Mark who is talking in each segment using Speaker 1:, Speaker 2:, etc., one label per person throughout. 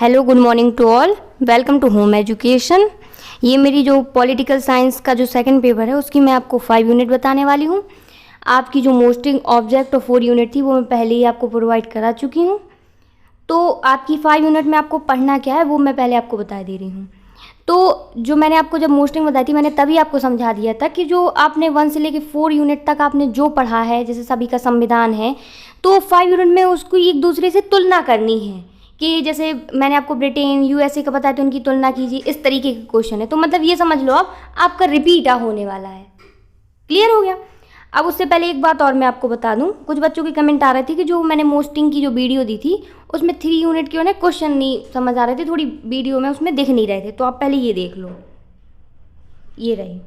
Speaker 1: Hello, good morning to all. Welcome to home education. ये मेरी जो पॉलिटिकल साइंस का जो सेकंड पेपर है उसकी मैं आपको 5 यूनिट बताने वाली हूँ। आपकी जो मोस्टिंग ऑब्जेक्ट और 4 यूनिट थी वो मैं पहले ही आपको प्रोवाइड करा चुकी हूँ। तो आपकी 5 यूनिट में आपको पढ़ना क्या है वो मैं पहले आपको बता दे रही हूँ। तो जो मैंने आपको जब मोस्टिंग बताई थी मैंने तभी आपको समझा दिया था कि जो आपने 1 से लेकर 4 यूनिट तक आपने जो पढ़ा है, जैसे सभी का संविधान है, तो 5 यूनिट में उसको एक दूसरे से तुलना करनी है कि जैसे मैंने आपको ब्रिटेन यूएसए का बताया तो उनकी तुलना कीजिए, इस तरीके के क्वेश्चन है। तो मतलब ये समझ लो आप आपका रिपीट होने वाला है। क्लियर हो गया? अब उससे पहले एक बात और मैं आपको बता दूं, कुछ बच्चों की कमेंट आ रही थी कि जो मैंने मोस्टिंग की जो वीडियो दी थी उसमें 3 यूनिट के उन्हें क्वेश्चन नहीं समझ आ रहे थे, थोड़ी वीडियो में उसमें दिख नहीं रहे थे। तो आप पहले ये देख लो, ये रही।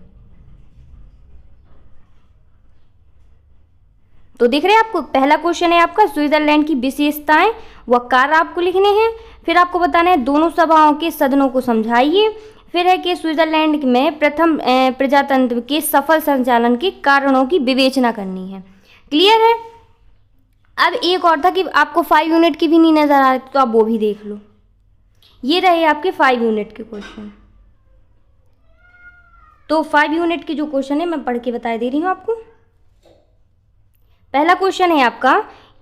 Speaker 1: तो दिख रहे हैं आपको? पहला क्वेश्चन है आपका स्विट्जरलैंड की विशेषताएं व कार्य आपको लिखने हैं। फिर आपको बताना है दोनों सभाओं के सदनों को समझाइए। फिर है कि स्विट्जरलैंड में प्रथम प्रजातंत्र के सफल संचालन के कारणों की विवेचना करनी है। क्लियर है? अब एक और था कि आपको 5 यूनिट की भी नहीं नजर आ रही तो आप वो भी देख लो। ये रहे आपके 5 यूनिट के क्वेश्चन। तो 5 यूनिट के जो क्वेश्चन है मैं पढ़ के बता दे रही हूँ आपको। पहला क्वेश्चन है आपका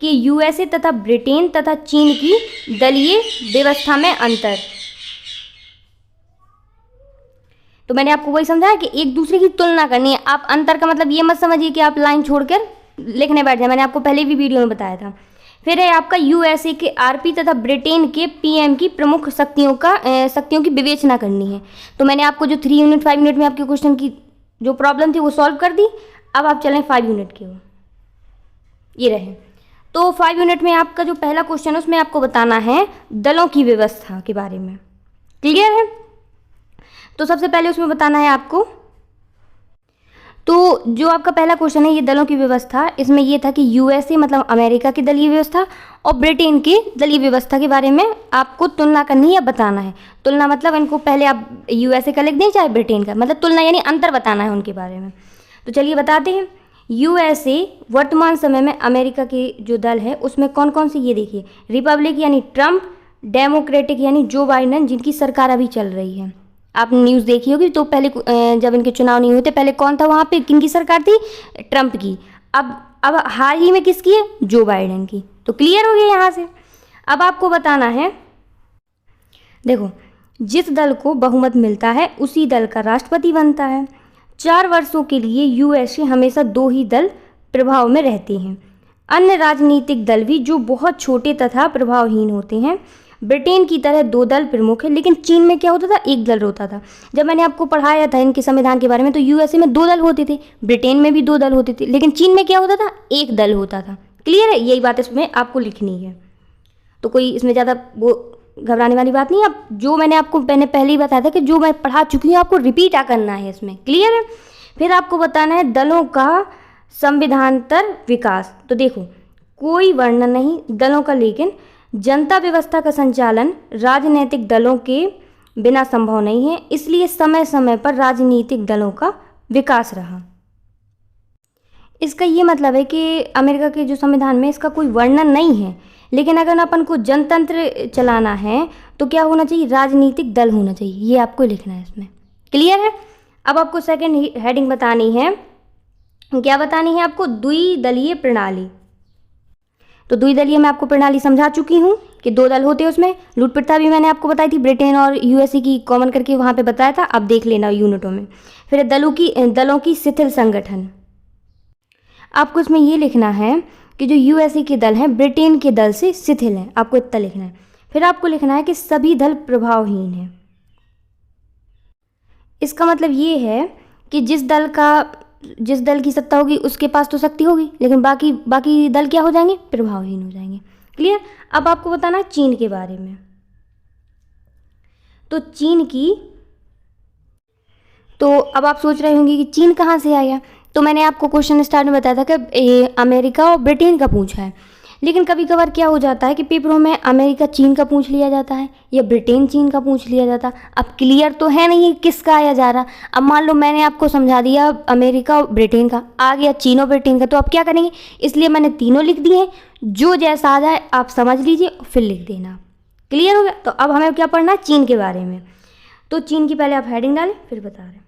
Speaker 1: कि यूएसए तथा ब्रिटेन तथा चीन की दलीय व्यवस्था में अंतर। तो मैंने आपको वही समझाया कि एक दूसरे की तुलना करनी है। आप अंतर का मतलब ये मत समझिए कि आप लाइन छोड़कर लिखने बैठ जाए, मैंने आपको पहले भी वीडियो में बताया था। फिर है आपका यूएसए के आरपी तथा ब्रिटेन के पीएम की प्रमुख शक्तियों की विवेचना करनी है। तो मैंने आपको जो 3 यूनिट 5 यूनिट में आपके क्वेश्चन की जो प्रॉब्लम थी वो सॉल्व कर दी। अब आप चलें 5 यूनिट के ओर। ये रहे। तो 5 यूनिट में आपका जो पहला क्वेश्चन है उसमें आपको बताना है दलों की व्यवस्था के बारे में। क्लियर है? तो सबसे पहले उसमें बताना है आपको, तो जो आपका पहला क्वेश्चन है ये दलों की व्यवस्था, इसमें ये था कि यूएसए मतलब अमेरिका की दलीय व्यवस्था और ब्रिटेन की दलीय व्यवस्था के बारे में आपको तुलना करनी है, बताना है। तुलना मतलब इनको पहले आप यूएसए का लिख दें चाहे ब्रिटेन का, मतलब तुलना यानी अंतर बताना है उनके बारे में। तो चलिए बताते हैं। यूएसए वर्तमान समय में अमेरिका के जो दल है उसमें कौन कौन से, ये देखिए, रिपब्लिक यानी ट्रम्प, डेमोक्रेटिक यानी जो बाइडेन जिनकी सरकार अभी चल रही है। आपने न्यूज़ देखी होगी। तो पहले जब इनके चुनाव नहीं होते पहले कौन था वहाँ पे, किनकी सरकार थी? ट्रम्प की। अब हाल ही में किसकी है? जो बाइडेन की। तो क्लियर हो गया यहाँ से। अब आपको बताना है, देखो, जिस दल को बहुमत मिलता है उसी दल का राष्ट्रपति बनता है। 4 वर्षों के लिए यूएसए हमेशा 2 ही दल प्रभाव में रहते हैं। अन्य राजनीतिक दल भी जो बहुत छोटे तथा प्रभावहीन होते हैं। ब्रिटेन की तरह 2 दल प्रमुख है, लेकिन चीन में क्या होता था? 1 दल होता था। जब मैंने आपको पढ़ाया था इनके संविधान के बारे में तो यूएसए में 2 दल होते थे, ब्रिटेन में भी 2 दल होते थे, लेकिन चीन में क्या होता था? 1 दल होता था। क्लियर है? यही बात इसमें आपको लिखनी है। तो कोई इसमें ज़्यादा वो घबराने वाली बात नहीं है। अब जो मैंने आपको पहले ही बताया था कि जो मैं पढ़ा चुकी हूँ आपको रिपीट करना है इसमें। क्लियर है? फिर आपको बताना है दलों का संविधानांतर विकास। तो देखो, कोई वर्णन नहीं दलों का, लेकिन जनता व्यवस्था का संचालन राजनीतिक दलों के बिना संभव नहीं है, इसलिए समय समय पर राजनीतिक दलों का विकास रहा। इसका ये मतलब है कि अमेरिका के जो संविधान में इसका कोई वर्णन नहीं है, लेकिन अगर अपन को जनतंत्र चलाना है तो क्या होना चाहिए? राजनीतिक दल होना चाहिए। ये आपको लिखना है इसमें। क्लियर है? अब आपको सेकंड हेडिंग बतानी है। क्या बतानी है आपको? द्विदलीय प्रणाली। तो द्विदलीय मैं आपको प्रणाली समझा चुकी हूँ कि 2 दल होते हैं, उसमें लूट प्रथा भी मैंने आपको बताई थी, ब्रिटेन और यूएसए की कॉमन करके वहाँ पे बताया था, आप देख लेना यूनिटों में। फिर दलों की शिथिल संगठन। आपको इसमें ये लिखना है कि जो यूएसए के दल हैं ब्रिटेन के दल से शिथिल हैं, आपको इतना लिखना है। फिर आपको लिखना है कि सभी दल प्रभावहीन हैं। इसका मतलब ये है कि जिस दल की सत्ता होगी उसके पास तो शक्ति होगी, लेकिन बाकी दल क्या हो जाएंगे? प्रभावहीन हो जाएंगे। क्लियर? अब आपको बताना है चीन के बारे में। तो चीन की, तो अब आप सोच रहे होंगे कि चीन कहाँ से आया। तो मैंने आपको क्वेश्चन स्टार्ट में बताया था कि अमेरिका और ब्रिटेन का पूछा है, लेकिन कभी कभार क्या हो जाता है कि पेपरों में अमेरिका चीन का पूछ लिया जाता है या ब्रिटेन चीन का पूछ लिया जाता। अब क्लियर तो है नहीं किसका आया जा रहा। अब मान लो मैंने आपको समझा दिया अमेरिका और ब्रिटेन का, आ गया चीन और ब्रिटेन का, तो अब क्या करेंगे? इसलिए मैंने तीनों लिख दिए हैं, जो जैसा आ जाए आप समझ लीजिए और फिर लिख देना। क्लियर हो गया। तो अब हमें क्या पढ़ना है, चीन के बारे में। तो चीन की पहले आप हेडिंग डालें, फिर बता रहे हैं।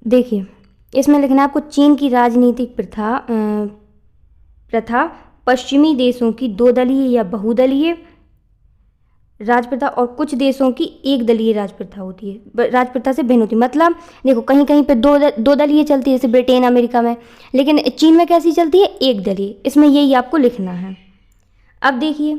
Speaker 1: देखिए इसमें लिखना है आपको, चीन की राजनीतिक प्रथा पश्चिमी देशों की 2 दलीय या बहुदलीय राजप्रथा और कुछ देशों की 1 दलीय राजप्रथा होती है, राजप्रथा से भिन्न होती है। मतलब देखो कहीं कहीं पे दो दलीय चलती है, जैसे ब्रिटेन अमेरिका में, लेकिन चीन में कैसी चलती है, 1 दलीय। इसमें यही आपको लिखना है। अब देखिए,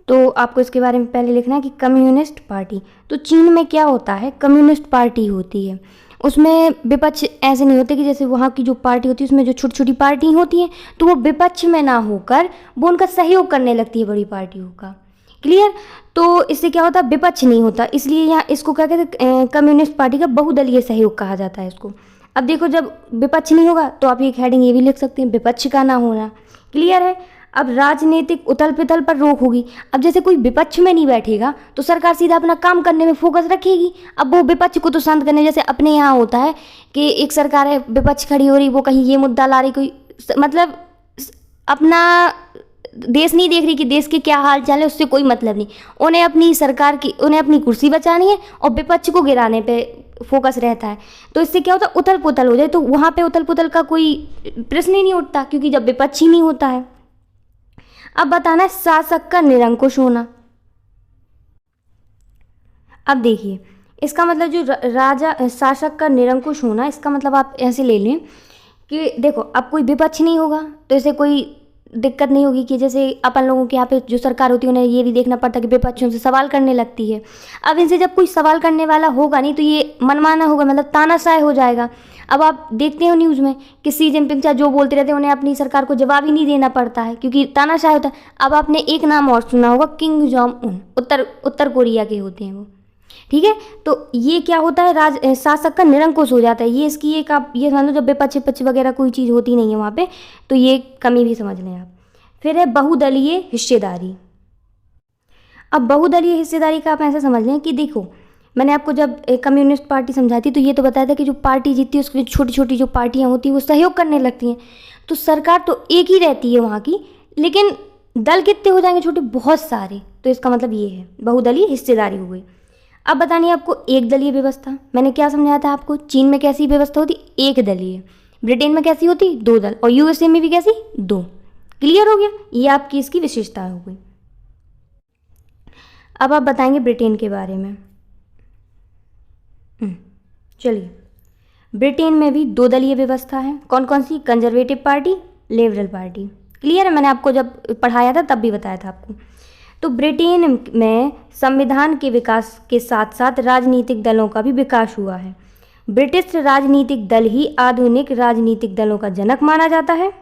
Speaker 1: तो आपको इसके बारे में पहले लिखना है कि कम्युनिस्ट पार्टी। तो चीन में क्या होता है, कम्युनिस्ट पार्टी होती है, उसमें विपक्ष ऐसे नहीं होते कि जैसे वहाँ की जो पार्टी होती है उसमें जो छोटी छोटी पार्टी होती हैं, तो वो विपक्ष में ना होकर वो उनका सहयोग करने लगती है बड़ी पार्टियों का। क्लियर। तो इससे क्या होता है, विपक्ष नहीं होता, इसलिए यहाँ इसको क्या कहते हैं, कम्युनिस्ट पार्टी का बहुदलीय सहयोग कहा जाता है इसको। अब देखो जब विपक्ष नहीं होगा तो आप एक हेडिंग ये भी लिख सकते हैं, विपक्ष का ना होना। क्लियर है। अब राजनीतिक उथल पुथल पर रोक होगी। अब जैसे कोई विपक्ष में नहीं बैठेगा तो सरकार सीधा अपना काम करने में फोकस रखेगी। अब वो विपक्ष को तो शांत करने, जैसे अपने यहाँ होता है कि एक सरकार है, विपक्ष खड़ी हो रही, वो कहीं ये मुद्दा ला रही, कोई मतलब अपना देश नहीं देख रही कि देश के क्या हाल चाल है, उससे कोई मतलब नहीं। उन्हें अपनी सरकार की, उन्हें अपनी कुर्सी बचानी है और विपक्ष को गिराने पे फोकस रहता है। तो इससे क्या होता है, उथल पुथल हो जाए। तो वहाँ पे उथल पुथल का कोई प्रश्न ही नहीं उठता, क्योंकि जब विपक्ष ही नहीं होता है। अब बताना है शासक का निरंकुश होना। अब देखिए इसका मतलब जो राजा शासक का निरंकुश होना, इसका मतलब आप ऐसे ले लें कि देखो अब कोई विपक्ष नहीं होगा तो इसे कोई दिक्कत नहीं होगी कि जैसे अपन लोगों के यहाँ पे जो सरकार होती है उन्हें ये भी देखना पड़ता है कि विपक्षों से सवाल करने लगती है। अब इनसे जब कोई सवाल करने वाला होगा नहीं तो ये मनमाना होगा, मतलब तानाशाह हो जाएगा। अब आप देखते हो न्यूज़ में कि शी जिनपिंग जो बोलते रहते हैं उन्हें अपनी सरकार को जवाब ही नहीं देना पड़ता है, क्योंकि तानाशाह होता है। अब आपने एक नाम और सुना होगा, किंग जोंग उन, उत्तर कोरिया के होते हैं वो। ठीक है। तो ये क्या होता है, शासक का निरंकुश हो जाता है। ये इसकी एक आप ये समझ लो, जब विपक्ष वगैरह कोई चीज़ होती नहीं है वहाँ पे, तो ये कमी भी समझ लें आप। फिर है बहुदलीय हिस्सेदारी। अब बहुदलीय हिस्सेदारी का आप ऐसे समझ लें कि देखो मैंने आपको जब कम्युनिस्ट पार्टी समझाई थी तो ये तो बताया था कि जो पार्टी जीतती है उसकी छोटी छोटी जो पार्टियाँ होती हैं वो सहयोग करने लगती हैं। तो सरकार तो एक ही रहती है वहाँ की, लेकिन दल कितने हो जाएंगे छोटे, बहुत सारे। तो इसका मतलब ये है बहुदलीय हिस्सेदारी हो गई। अब बतानी है आपको एक दलीय व्यवस्था। मैंने क्या समझाया था आपको, चीन में कैसी व्यवस्था होती, एक दलीय। ब्रिटेन में कैसी होती, 2 दल। और यूएसए में भी कैसी, 2। क्लियर हो गया, ये आपकी इसकी विशेषता हो गई। अब आप बताएंगे ब्रिटेन के बारे में। चलिए, ब्रिटेन में भी 2 दलीय व्यवस्था है। कौन कौन सी, conservative party, liberal party. Clear है, मैंने आपको जब पढ़ाया था तब भी बताया था आपको। तो ब्रिटेन में संविधान के विकास के साथ साथ राजनीतिक दलों का भी विकास हुआ है। ब्रिटिश राजनीतिक दल ही आधुनिक राजनीतिक दलों का जनक माना जाता है।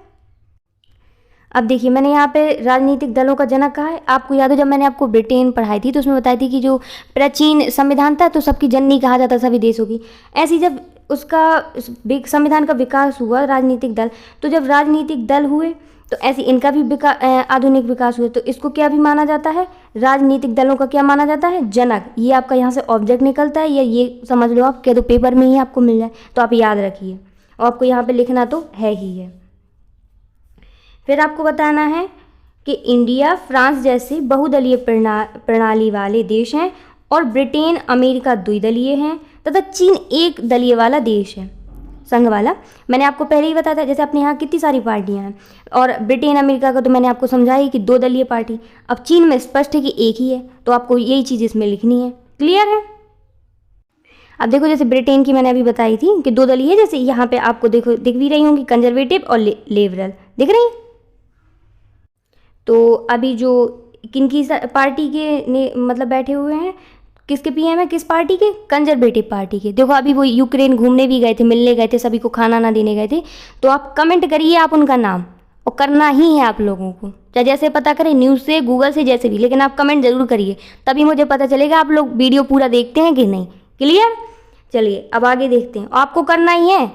Speaker 1: अब देखिए मैंने यहाँ पे राजनीतिक दलों का जनक कहा है। आपको याद हो जब मैंने आपको ब्रिटेन पढ़ाई थी तो उसमें बताई थी कि जो प्राचीन संविधान था तो सबकी जननी कहा जाता सभी देशों की। ऐसे ही जब उसका संविधान का विकास हुआ राजनीतिक दल, तो जब राजनीतिक दल हुए तो ऐसे इनका भी आधुनिक विकास हुआ। तो इसको क्या भी माना जाता है, राजनीतिक दलों का क्या माना जाता है, जनक। ये आपका यहाँ से ऑब्जेक्ट निकलता है, या ये समझ लो आप, कह दो पेपर में ही आपको मिल जाए तो आप याद रखिए, और आपको यहाँ पे लिखना तो है ही है। फिर आपको बताना है कि इंडिया, फ्रांस जैसे बहुदलीय प्रणाली वाले देश हैं, और ब्रिटेन, अमेरिका द्विदलीय हैं, तथा चीन एक दलीय वाला देश है, संघ वाला। मैंने आपको पहले ही बताया था, जैसे अपने यहाँ कितनी सारी पार्टियाँ हैं, और ब्रिटेन अमेरिका का तो मैंने आपको समझाई कि 2 दलीय पार्टी। अब चीन में स्पष्ट है कि एक ही है, तो आपको यही चीज़ इसमें लिखनी है। क्लियर है। अब देखो जैसे ब्रिटेन की मैंने अभी बताई थी कि 2 दलीय है, जैसे यहाँ पे आपको देखो दिख भी रही होंगी, कंजर्वेटिव और लिबरल, दिख रही है। तो अभी जो किनकी पार्टी के मतलब बैठे हुए हैं, किसके पीएम है, किस पार्टी के, कंजर्वेटिव पार्टी के। देखो अभी वो यूक्रेन घूमने भी गए थे, मिलने गए थे, सभी को खाना ना देने गए थे। तो आप कमेंट करिए आप उनका नाम, और करना ही है आप लोगों को, चाहे जैसे पता करें, न्यूज़ से, गूगल से, जैसे भी, लेकिन आप कमेंट ज़रूर करिए, तभी मुझे पता चलेगा आप लोग वीडियो पूरा देखते हैं कि नहीं। क्लियर। चलिए अब आगे देखते हैं। आपको करना ही है,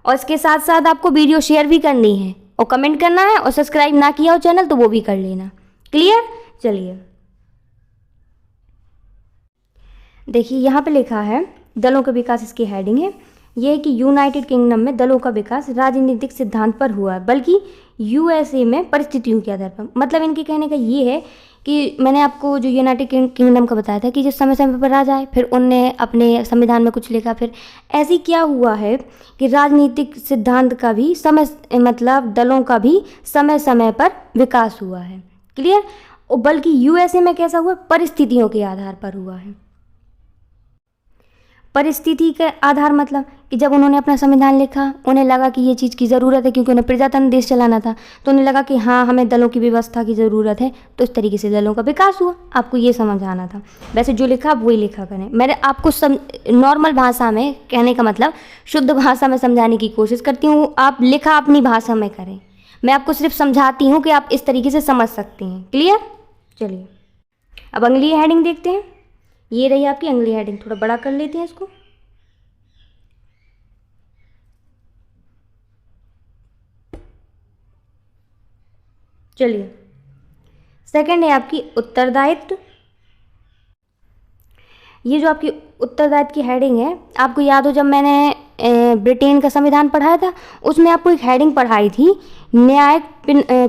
Speaker 1: और इसके साथ साथ आपको वीडियो शेयर भी करनी है, और कमेंट करना है, और सब्सक्राइब ना किया हो चैनल तो वो भी कर लेना। क्लियर। चलिए देखिए यहाँ पे लिखा है दलों का विकास, इसकी हेडिंग है ये है कि यूनाइटेड किंगडम में दलों का विकास राजनीतिक सिद्धांत पर हुआ है, बल्कि यूएसए में परिस्थितियों के आधार पर। मतलब इनके कहने का ये है कि मैंने आपको जो यूनाइटेड किंगडम का बताया था कि जिस समय समय पर राजा आए, फिर उनने अपने संविधान में कुछ लिखा, फिर ऐसी क्या हुआ है कि राजनीतिक सिद्धांत का भी समय, मतलब दलों का भी समय समय पर विकास हुआ है। क्लियर। और बल्कि यूएसए में कैसा हुआ, परिस्थितियों के आधार पर हुआ है। परिस्थिति के आधार मतलब कि जब उन्होंने अपना संविधान लिखा, उन्हें लगा कि ये चीज़ की ज़रूरत है, क्योंकि उन्हें प्रजातंत्र देश चलाना था, तो उन्हें लगा कि हाँ हमें दलों की व्यवस्था की ज़रूरत है, तो इस तरीके से दलों का विकास हुआ। आपको ये समझ आना था। वैसे जो लिखा वही लिखा करें। मैंने आपको नॉर्मल भाषा में कहने का मतलब शुद्ध भाषा में समझाने की कोशिश करती हूँ, आप लिखा अपनी भाषा में करें। मैं आपको सिर्फ समझाती हूँ कि आप इस तरीके से समझ सकते हैं। क्लियर। चलिए अब अगली हेडिंग देखते हैं। ये रही आपकी अगली हेडिंग। थोड़ा बड़ा कर लेते हैं इसको। चलिए सेकंड है आपकी उत्तरदायित्व। ये जो आपकी उत्तरदायित्व की हेडिंग है, आपको याद हो जब मैंने ब्रिटेन का संविधान पढ़ाया था, उसमें आपको एक हेडिंग पढ़ाई थी, न्यायिक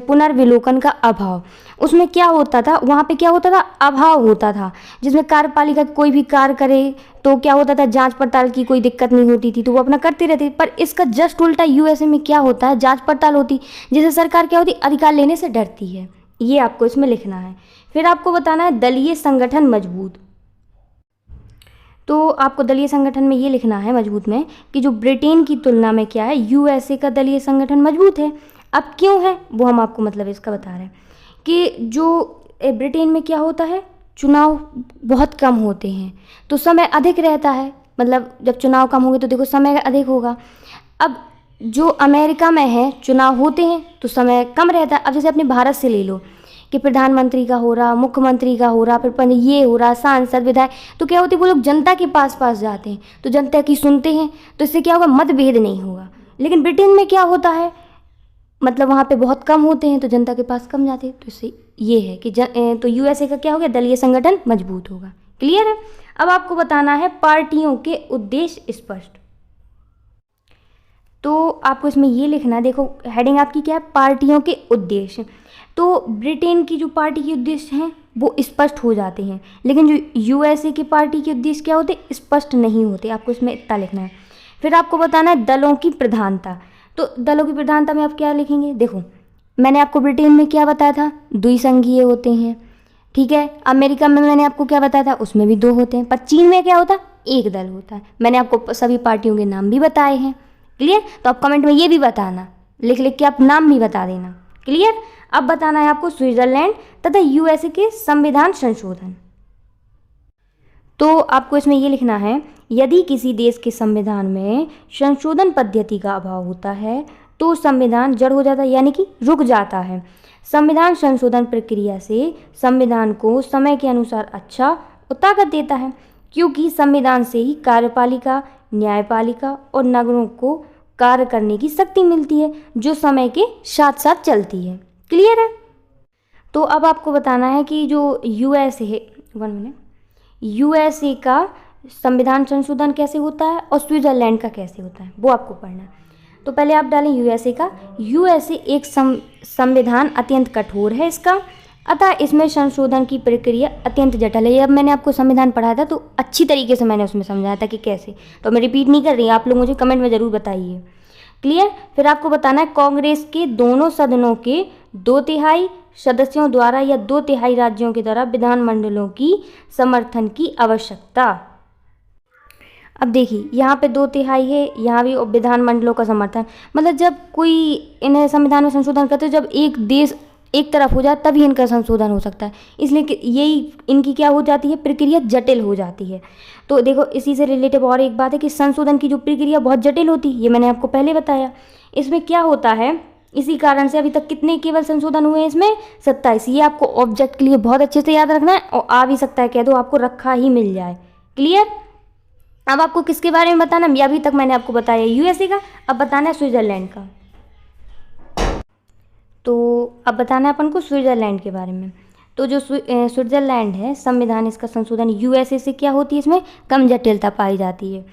Speaker 1: पुनर्विलोकन का अभाव। उसमें क्या होता था, वहाँ पे क्या होता था, अभाव होता था, जिसमें कार्यपालिका कोई भी कार्य करे तो क्या होता था, जांच पड़ताल की कोई दिक्कत नहीं होती थी, तो वो अपना करते रहते। पर इसका जस्ट उल्टा यूएसए में क्या होता है, जांच पड़ताल होती, जिससे सरकार क्या होती, अधिकार लेने से डरती है। ये आपको इसमें लिखना है। फिर आपको बताना है दलीय संगठन मजबूत। तो आपको दलीय संगठन में ये लिखना है मजबूत में कि जो ब्रिटेन की तुलना में क्या है, यूएसए का दलीय संगठन मजबूत है। अब क्यों है वो हम आपको मतलब इसका बता रहे हैं कि जो ब्रिटेन में क्या होता है, चुनाव बहुत कम होते हैं तो समय अधिक रहता है। मतलब जब चुनाव कम होंगे तो देखो समय अधिक होगा। अब जो अमेरिका में है चुनाव होते हैं तो समय कम रहता है। अब जैसे अपने भारत से ले लो कि प्रधानमंत्री का हो रहा, मुख्यमंत्री का हो रहा, फिर ये हो रहा, सांसद विधायक, तो क्या होती है वो लोग जनता के पास जाते हैं, तो जनता की सुनते हैं, तो इससे क्या होगा, मतभेद नहीं होगा। लेकिन ब्रिटेन में क्या होता है, मतलब वहाँ पे बहुत कम होते हैं तो जनता के पास कम जाते हैं, तो इससे ये है कि तो यूएसए का क्या हो गया, दलीय संगठन मजबूत होगा। क्लियर है। अब आपको बताना है पार्टियों के उद्देश्य स्पष्ट। तो आपको इसमें ये लिखना है, देखो हेडिंग आपकी क्या है, पार्टियों के उद्देश्य। तो ब्रिटेन की जो पार्टी के उद्देश्य हैं वो स्पष्ट हो जाते हैं, लेकिन जो यूएसए की पार्टी के उद्देश्य क्या होते, स्पष्ट नहीं होते। आपको इसमें इतना लिखना है। फिर आपको बताना है दलों की प्रधानता। तो दलों की प्रधानता में आप क्या लिखेंगे, देखो मैंने आपको ब्रिटेन में क्या बताया था, द्विसंघीय होते हैं, ठीक है। अमेरिका में मैंने आपको क्या बताया था, उसमें भी 2 होते हैं। पर चीन में क्या होता है, एक दल होता है। मैंने आपको सभी पार्टियों के नाम भी बताए हैं। क्लियर। तो आप कमेंट में ये भी बताना, लिख लिख के आप नाम भी बता देना। क्लियर। अब बताना है आपको स्विट्जरलैंड तथा यूएसए के संविधान संशोधन। तो आपको इसमें ये लिखना है, यदि किसी देश के संविधान में संशोधन पद्धति का अभाव होता है तो संविधान जड़ हो जाता है, यानी कि रुक जाता है। संविधान संशोधन प्रक्रिया से संविधान को समय के अनुसार अच्छा और ताकत देता है, क्योंकि संविधान से ही कार्यपालिका, न्यायपालिका और नगरों को कार्य करने की शक्ति मिलती है, जो समय के साथ साथ चलती है। क्लियर है। तो अब आपको बताना है कि जो यूएसए का संविधान संशोधन कैसे होता है और स्विट्जरलैंड का कैसे होता है, वो आपको पढ़ना है। तो पहले आप डालें यूएसए का। यूएसए एक संविधान अत्यंत कठोर है इसका, अतः इसमें संशोधन की प्रक्रिया अत्यंत जटिल है। अब मैंने आपको संविधान पढ़ाया था तो अच्छी तरीके से मैंने उसमें समझाया था कि कैसे, तो मैं रिपीट नहीं कर रही, आप लोग मुझे कमेंट में ज़रूर बताइए। क्लियर। फिर आपको बताना है कांग्रेस के दोनों सदनों के 2/3 सदस्यों द्वारा या 2/3 राज्यों के द्वारा विधानमंडलों की समर्थन की आवश्यकता। अब देखिए यहाँ पे 2/3 है, यहाँ भी विधानमंडलों का समर्थन, मतलब जब कोई इन्हें संविधान में संशोधन करते जब एक देश एक तरफ हो जाए तभी इनका संशोधन हो सकता है, इसलिए यही इनकी क्या हो जाती है, प्रक्रिया जटिल हो जाती है। तो देखो इसी से रिलेटेड और एक बात है कि संशोधन की जो प्रक्रिया बहुत जटिल होती है, ये मैंने आपको पहले बताया। इसमें क्या होता है, इसी कारण से अभी तक कितने केवल संशोधन हुए हैं इसमें, 27। ये आपको ऑब्जेक्ट के लिए बहुत अच्छे से याद रखना है, और आ भी सकता है कह दो आपको रखा ही मिल जाए। क्लियर। अब आपको किसके बारे में बताना, अभी तक मैंने आपको बताया यूएसए का, अब बताना है स्विट्जरलैंड का। तो अब बताना है अपन को स्विट्जरलैंड के बारे में। तो जो स्विट्जरलैंड है, संविधान इसका संशोधन यूएसए से क्या होती है, इसमें कम जटिलता पाई जाती है।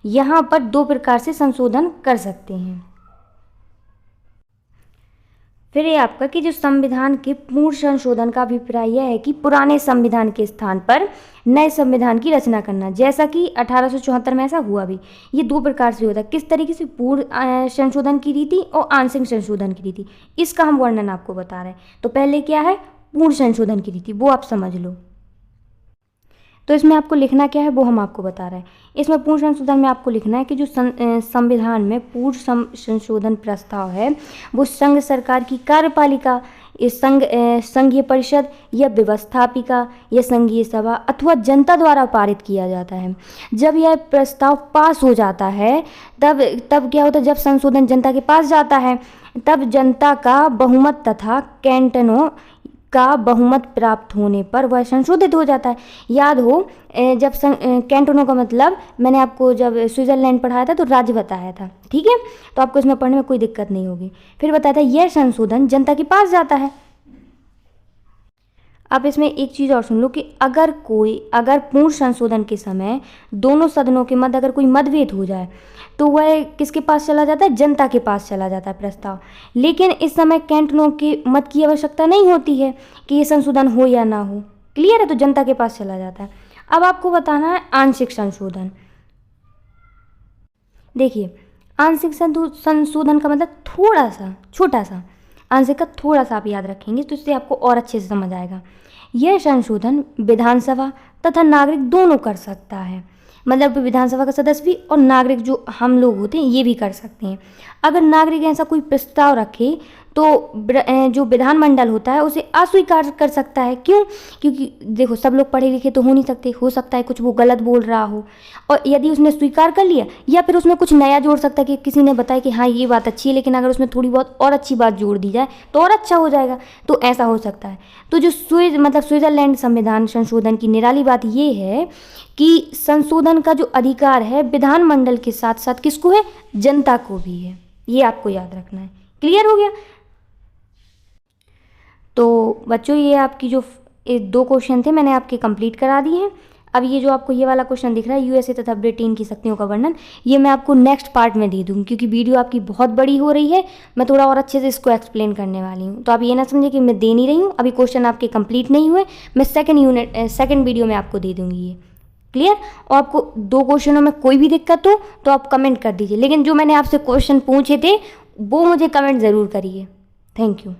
Speaker 1: यहाँ पर दो प्रकार से संशोधन कर सकते हैं। फिर ये आपका कि जो संविधान के पूर्ण संशोधन का अभिप्राय यह है कि पुराने संविधान के स्थान पर नए संविधान की रचना करना, जैसा कि 1874 में ऐसा हुआ भी। ये दो प्रकार से होता है, किस तरीके से, पूर्ण संशोधन की रीति और आंशिक संशोधन की रीति, इसका हम वर्णन आपको बता रहे हैं। तो पहले क्या है, पूर्ण संशोधन की रीति, वो आप समझ लो। तो इसमें आपको लिखना क्या है वो हम आपको बता रहे हैं। इसमें पूर्ण संशोधन में आपको लिखना है कि जो संविधान में पूर्ण संशोधन प्रस्ताव है वो संघ सरकार की कार्यपालिका, संघीय परिषद या व्यवस्थापिका या संघीय सभा अथवा जनता द्वारा पारित किया जाता है। जब यह प्रस्ताव पास हो जाता है तब क्या होता है, जब संशोधन जनता के पास जाता है तब जनता का बहुमत तथा कैंटनों का बहुमत प्राप्त होने पर वह संशोधित हो जाता है। याद हो, जब कैंटोनों का मतलब मैंने आपको जब स्विट्ज़रलैंड पढ़ाया था तो राज्य बताया था, ठीक है, तो आपको इसमें पढ़ने में कोई दिक्कत नहीं होगी। फिर बताया था यह संशोधन जनता के पास जाता है। अब इसमें एक चीज़ और सुन लो कि अगर पूर्ण संशोधन के समय दोनों सदनों के मध्य अगर कोई मतभेद हो जाए तो वह किसके पास चला जाता है, जनता के पास चला जाता है प्रस्ताव। लेकिन इस समय कैंटोनों के मत की आवश्यकता नहीं होती है कि ये संशोधन हो या ना हो, क्लियर है, तो जनता के पास चला जाता है। अब आपको बताना है आंशिक संशोधन। देखिए, आंशिक संशोधन का मतलब थोड़ा सा, छोटा सा, आंशिक का थोड़ा सा आप याद रखेंगे तो इससे आपको और अच्छे से समझ आएगा। यह संशोधन विधानसभा तथा नागरिक दोनों कर सकता है, मतलब विधानसभा का सदस्य भी और नागरिक जो हम लोग होते हैं ये भी कर सकते हैं। अगर नागरिक ऐसा कोई प्रस्ताव रखे तो जो विधानमंडल होता है उसे अस्वीकार कर सकता है। क्यों? क्योंकि देखो, सब लोग पढ़े लिखे तो हो नहीं सकते, हो सकता है कुछ वो गलत बोल रहा हो, और यदि उसने स्वीकार कर लिया या फिर उसमें कुछ नया जोड़ सकता है कि किसी ने बताया कि हाँ ये बात अच्छी है, लेकिन अगर उसमें थोड़ी बहुत और अच्छी बात जोड़ दी जाए तो और अच्छा हो जाएगा, तो ऐसा हो सकता है। तो जो स्विट्ज़रलैंड संविधान संशोधन की निराली बात ये है कि संशोधन का जो अधिकार है विधानमंडल के साथ साथ किसको है, जनता को भी है। ये आपको याद रखना है। क्लियर हो गया? तो बच्चों, ये आपकी जो दो क्वेश्चन थे मैंने आपके कंप्लीट करा दिए हैं। अब ये जो आपको ये वाला क्वेश्चन दिख रहा है यूएसए तथा ब्रिटेन की शक्तियों का वर्णन, ये मैं आपको नेक्स्ट पार्ट में दे दूँगी क्योंकि वीडियो आपकी बहुत बड़ी हो रही है। मैं थोड़ा और अच्छे से इसको एक्सप्लेन करने वाली हूँ, तो आप ये ना समझे कि मैं दे नहीं रही हूँ, अभी क्वेश्चन आपके कंप्लीट नहीं हुए, मैं सेकेंड वीडियो में आपको दे दूँगी ये। क्लियर? और आपको दो क्वेश्चनों में कोई भी दिक्कत हो तो आप कमेंट कर दीजिए, लेकिन जो मैंने आपसे क्वेश्चन पूछे थे वो मुझे कमेंट ज़रूर करिए। Thank you.